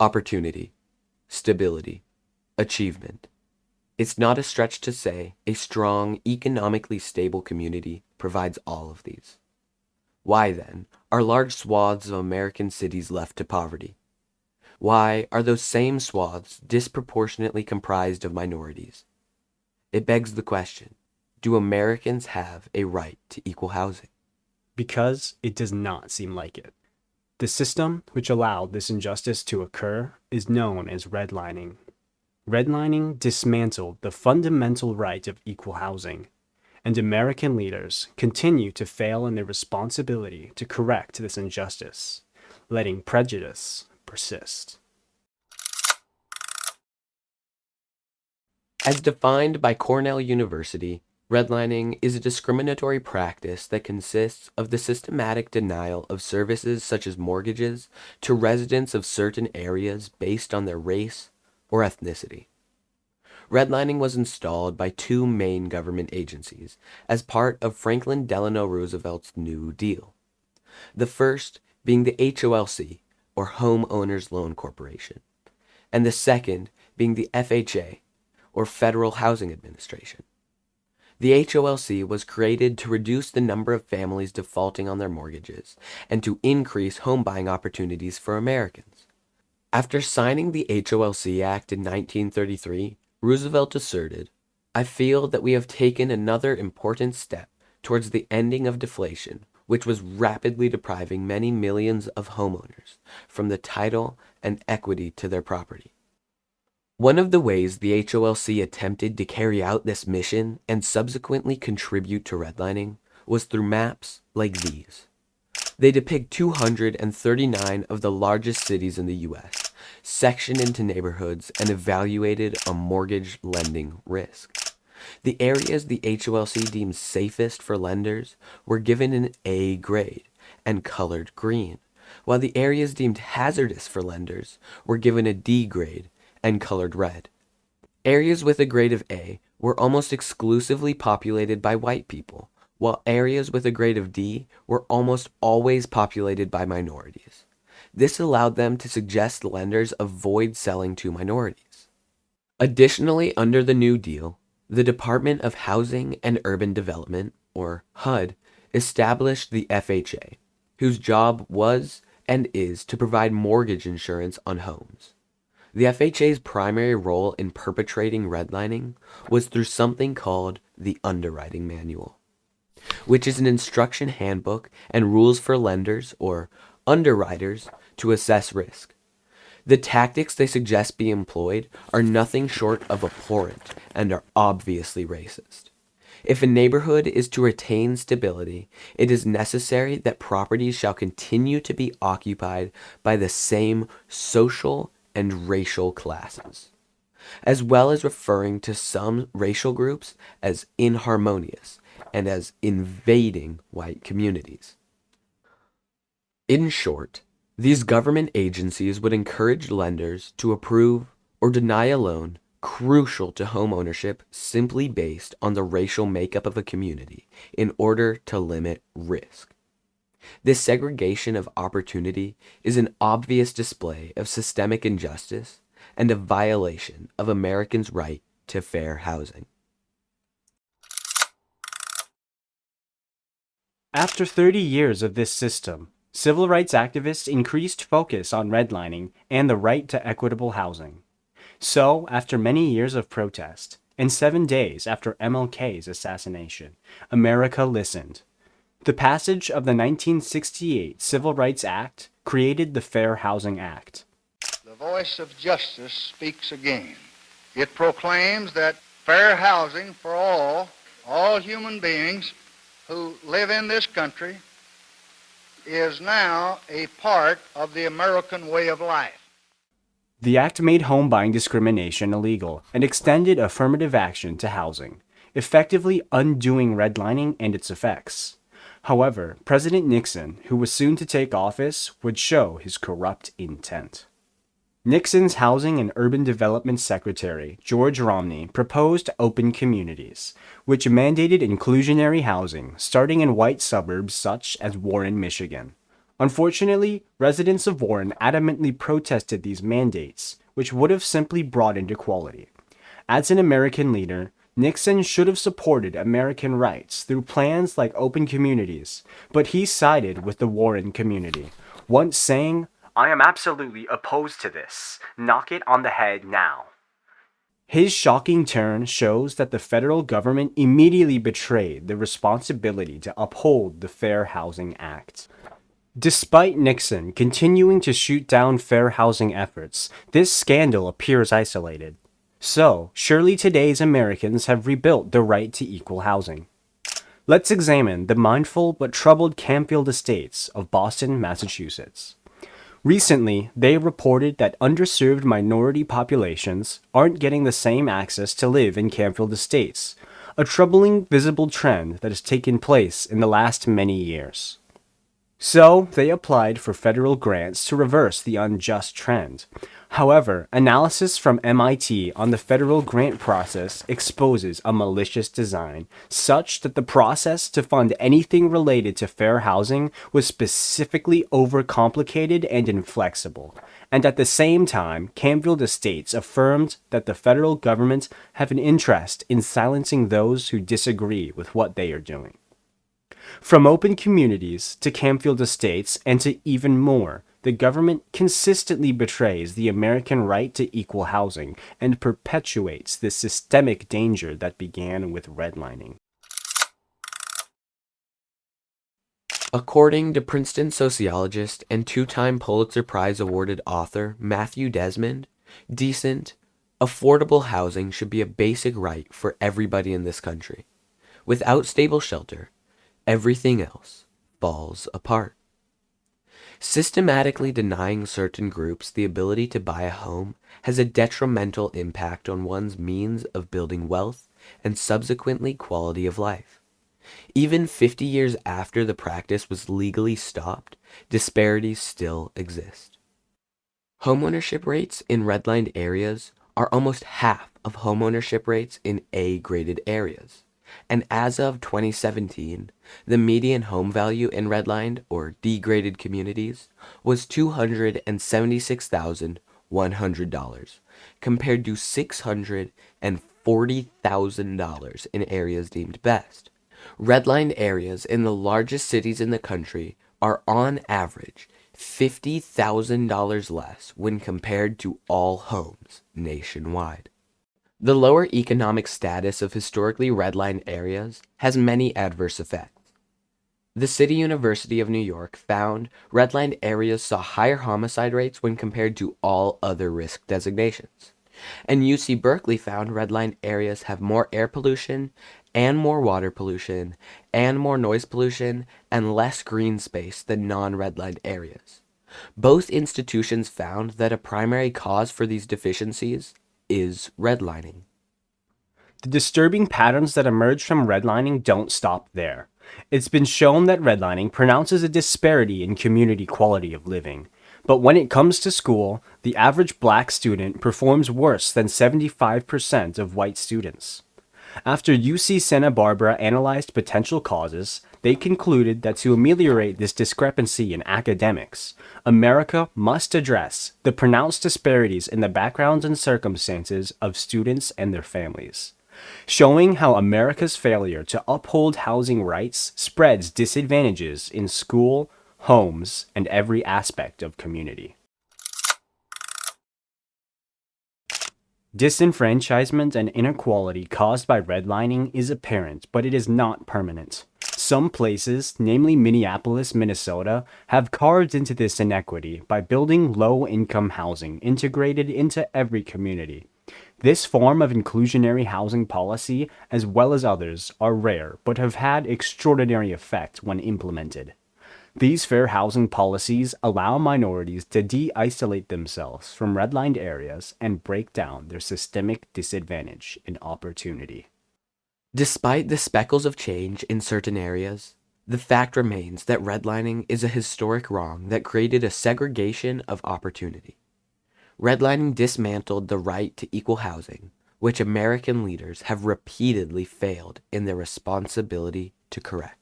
Opportunity, stability, achievement. It's not a stretch to say a strong, economically stable community provides all of these. Why, then, are large swaths of American cities left to poverty? Why are those same swaths disproportionately comprised of minorities? It begs the question, do Americans have a right to equal housing? Because it does not seem like it. The system which allowed this injustice to occur is known as redlining. Redlining dismantled the fundamental right of equal housing, and American leaders continue to fail in their responsibility to correct this injustice, letting prejudice persist. As defined by Cornell University, redlining is a discriminatory practice that consists of the systematic denial of services such as mortgages to residents of certain areas based on their race or ethnicity. Redlining was installed by two main government agencies as part of Franklin Delano Roosevelt's New Deal. The first being the HOLC, or Home Owners Loan Corporation, and the second being the FHA, or Federal Housing Administration. The HOLC was created to reduce the number of families defaulting on their mortgages and to increase home buying opportunities for Americans. After signing the HOLC Act in 1933, Roosevelt asserted, "I feel that we have taken another important step towards the ending of deflation, which was rapidly depriving many millions of homeowners from the title and equity to their property." One of the ways the HOLC attempted to carry out this mission and subsequently contribute to redlining was through maps like these. They depict 239 of the largest cities in the US, sectioned into neighborhoods and evaluated a mortgage lending risk. The areas the HOLC deemed safest for lenders were given an A grade and colored green, while the areas deemed hazardous for lenders were given a D grade and colored red. Areas with a grade of A were almost exclusively populated by white people, while areas with a grade of D were almost always populated by minorities. This allowed them to suggest lenders avoid selling to minorities. Additionally, under the New Deal, the Department of Housing and Urban Development, or HUD, established the FHA, whose job was and is to provide mortgage insurance on homes. The FHA's primary role in perpetrating redlining was through something called the Underwriting Manual, which is an instruction handbook and rules for lenders or underwriters to assess risk. The tactics they suggest be employed are nothing short of abhorrent and are obviously racist. If a neighborhood is to retain stability, it is necessary that properties shall continue to be occupied by the same social and racial classes, as well as referring to some racial groups as inharmonious and as invading white communities. In short, these government agencies would encourage lenders to approve or deny a loan crucial to home ownership simply based on the racial makeup of a community in order to limit risk. This segregation of opportunity is an obvious display of systemic injustice and a violation of Americans' right to fair housing. After 30 years of this system, civil rights activists increased focus on redlining and the right to equitable housing. So, after many years of protest, and 7 days after MLK's assassination, America listened. The passage of the 1968 Civil Rights Act created the Fair Housing Act. The voice of justice speaks again. It proclaims that fair housing for all human beings who live in this country, is now a part of the American way of life. The act made home buying discrimination illegal and extended affirmative action to housing, effectively undoing redlining and its effects. However, President Nixon, who was soon to take office, would show his corrupt intent. Nixon's Housing and Urban Development Secretary, George Romney, proposed open communities, which mandated inclusionary housing starting in white suburbs such as Warren, Michigan. Unfortunately, residents of Warren adamantly protested these mandates, which would have simply brought in equality. As an American leader, Nixon should have supported American rights through plans like open communities, but he sided with the Warren community, once saying, "I am absolutely opposed to this. Knock it on the head now." His shocking turn shows that the federal government immediately betrayed the responsibility to uphold the Fair Housing Act. Despite Nixon continuing to shoot down fair housing efforts, this scandal appears isolated. So, surely today's Americans have rebuilt the right to equal housing. Let's examine the mindful but troubled Campfield Estates of Boston, Massachusetts. Recently, they reported that underserved minority populations aren't getting the same access to live in Campfield Estates, a troubling visible trend that has taken place in the last many years. So, they applied for federal grants to reverse the unjust trend. However, analysis from MIT on the federal grant process exposes a malicious design, such that the process to fund anything related to fair housing was specifically overcomplicated and inflexible. And at the same time, Campfield Estates affirmed that the federal government have an interest in silencing those who disagree with what they are doing. From open communities to Campfield Estates and to even more, the government consistently betrays the American right to equal housing and perpetuates the systemic danger that began with redlining. According to Princeton sociologist and two-time Pulitzer Prize awarded author Matthew Desmond, decent, affordable housing should be a basic right for everybody in this country. Without stable shelter, everything else falls apart. Systematically denying certain groups the ability to buy a home has a detrimental impact on one's means of building wealth and subsequently quality of life. Even 50 years after the practice was legally stopped, disparities still exist. Homeownership rates in redlined areas are almost half of homeownership rates in A-graded areas. And as of 2017, the median home value in redlined or degraded communities was $276,100 compared to $640,000 in areas deemed best. Redlined areas in the largest cities in the country are on average $50,000 less when compared to all homes nationwide. The lower economic status of historically redlined areas has many adverse effects. The City University of New York found redlined areas saw higher homicide rates when compared to all other risk designations. And UC Berkeley found redlined areas have more air pollution and more water pollution and more noise pollution and less green space than non-redlined areas. Both institutions found that a primary cause for these deficiencies is redlining. The disturbing patterns that emerge from redlining don't stop there. It's been shown that redlining pronounces a disparity in community quality of living. But when it comes to school, the average black student performs worse than 75% of white students. After UC Santa Barbara analyzed potential causes, they concluded that to ameliorate this discrepancy in academics, America must address the pronounced disparities in the backgrounds and circumstances of students and their families, showing how America's failure to uphold housing rights spreads disadvantages in school, homes, and every aspect of community. Disenfranchisement and inequality caused by redlining is apparent, but it is not permanent. Some places, namely Minneapolis, Minnesota, have carved into this inequity by building low-income housing integrated into every community. This form of inclusionary housing policy, as well as others, are rare but have had extraordinary effect when implemented. These fair housing policies allow minorities to de-isolate themselves from redlined areas and break down their systemic disadvantage in opportunity. Despite the speckles of change in certain areas, the fact remains that redlining is a historic wrong that created a segregation of opportunity. Redlining dismantled the right to equal housing, which American leaders have repeatedly failed in their responsibility to correct.